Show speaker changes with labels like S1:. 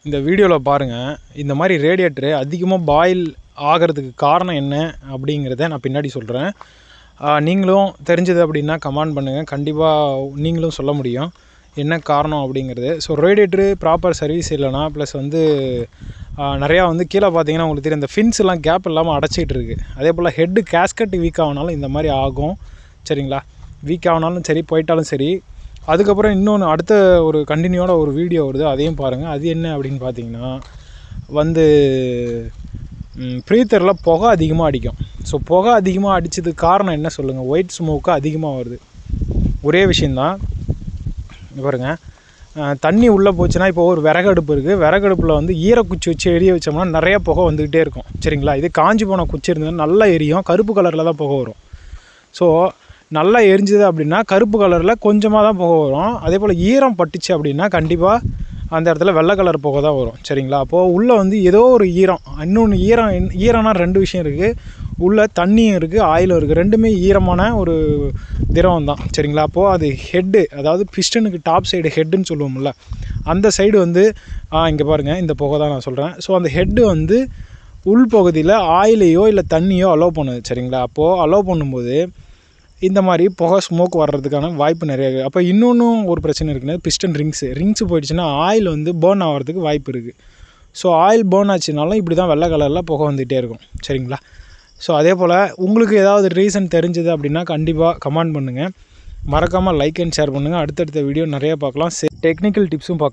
S1: இந்த வீடியோவில் பாருங்கள், இந்த மாதிரி ரேடியேட்டரு அதிகமாக பாயில் ஆகிறதுக்கு காரணம் என்ன அப்படிங்கிறத நான் பின்னாடி சொல்கிறேன். நீங்களும் தெரிஞ்சது அப்படின்னா கமெண்ட் பண்ணுங்கள். கண்டிப்பாக நீங்களும் சொல்ல முடியும் என்ன காரணம் அப்படிங்கிறது. ஸோ ரேடியேட்டரு ப்ராப்பர் சர்வீஸ் இல்லைனா ப்ளஸ் வந்து நிறையா வந்து கீழே பார்த்தீங்கன்னா உங்களுக்கு தெரியும், இந்த ஃபின்ஸ் எல்லாம் கேப் இல்லாமல் அடைச்சிட்டு இருக்குது. அதே போல் ஹெட்டு கேஸ்கட் வீக் ஆகினாலும் இந்த மாதிரி ஆகும். சரிங்களா, வீக் ஆகினாலும் சரி, போயிட்டாலும் சரி. அதுக்கப்புறம் இன்னொன்று அடுத்த ஒரு கண்டினியூவோட ஒரு வீடியோ வருது, அதையும் பாருங்கள். அது என்ன அப்படின்னு பார்த்தீங்கன்னா வந்து ப்ரீத்தரில் புகை அதிகமாக அடிக்கும். ஸோ புகை அதிகமாக அடித்ததுக்கு காரணம் என்ன சொல்லுங்கள்? ஒயிட் ஸ்மோக்கு அதிகமாக வருது. ஒரே விஷயந்தான். பாருங்கள், தண்ணி உள்ளே போச்சுன்னா இப்போ ஒரு விறகடுப்பு இருக்குது, விறகடுப்பில் வந்து ஈரக்குச்சி வச்சு எரிய வச்சோம்னா நிறையா புகை வந்துக்கிட்டே இருக்கும். சரிங்களா, இது காஞ்சி போன குச்சி இருந்ததுன்னா நல்லா எரியும், கருப்பு கலரில் தான் புகை வரும். ஸோ நல்லா எரிஞ்சுது அப்படின்னா கருப்பு கலரில் கொஞ்சமாக தான் புகை வரும். அதே போல் ஈரம் பட்டுச்சு அப்படின்னா கண்டிப்பாக அந்த இடத்துல வெள்ளை கலர் புகை தான் வரும். சரிங்களா, அப்போது உள்ளே வந்து ஏதோ ஒரு ஈரம், இன்னொன்று ஈரம்னா ரெண்டு விஷயம் இருக்குது. உள்ளே தண்ணியும் இருக்குது, ஆயிலும் இருக்குது. ரெண்டுமே ஈரமான ஒரு திரவம் தான். சரிங்களா, அப்போது அது ஹெட்டு, அதாவது பிஸ்டனுக்கு டாப் சைடு ஹெட்டுன்னு சொல்லுவோம்ல, அந்த சைடு வந்து இங்கே பாருங்கள், இந்த புகை தான் நான் சொல்கிறேன். ஸோ அந்த ஹெட்டு வந்து உள்பகுதியில் ஆயிலையோ இல்லை தண்ணியோ அலோவ் பண்ணுது. சரிங்களா, அப்போது அலோவ் பண்ணும்போது இந்த மாதிரி புகை ஸ்மோக் வர்றதுக்கான வாய்ப்பு நிறைய இருக்குது. அப்போ இன்னொன்றும் ஒரு பிரச்சனை இருக்குன்னா, பிஸ்டன் ரிங்ஸு போயிடுச்சுன்னா ஆயில் வந்து பேர்ன் ஆகிறதுக்கு வாய்ப்பு இருக்குது. ஸோ ஆயில் பேர்ன் ஆச்சுனாலும் இப்படி தான் வெள்ளை கலரில் புகை வந்துகிட்டே இருக்கும். சரிங்களா, ஸோ அதே போல் உங்களுக்கு ஏதாவது ரீசன் தெரிஞ்சுது அப்படின்னா கண்டிப்பாக கமெண்ட் பண்ணுங்கள். மறக்காமல் லைக் அண்ட் ஷேர் பண்ணுங்கள். அடுத்தடுத்த வீடியோ நிறையா பார்க்கலாம். டெக்னிக்கல் டிப்ஸும் பார்க்கலாம்.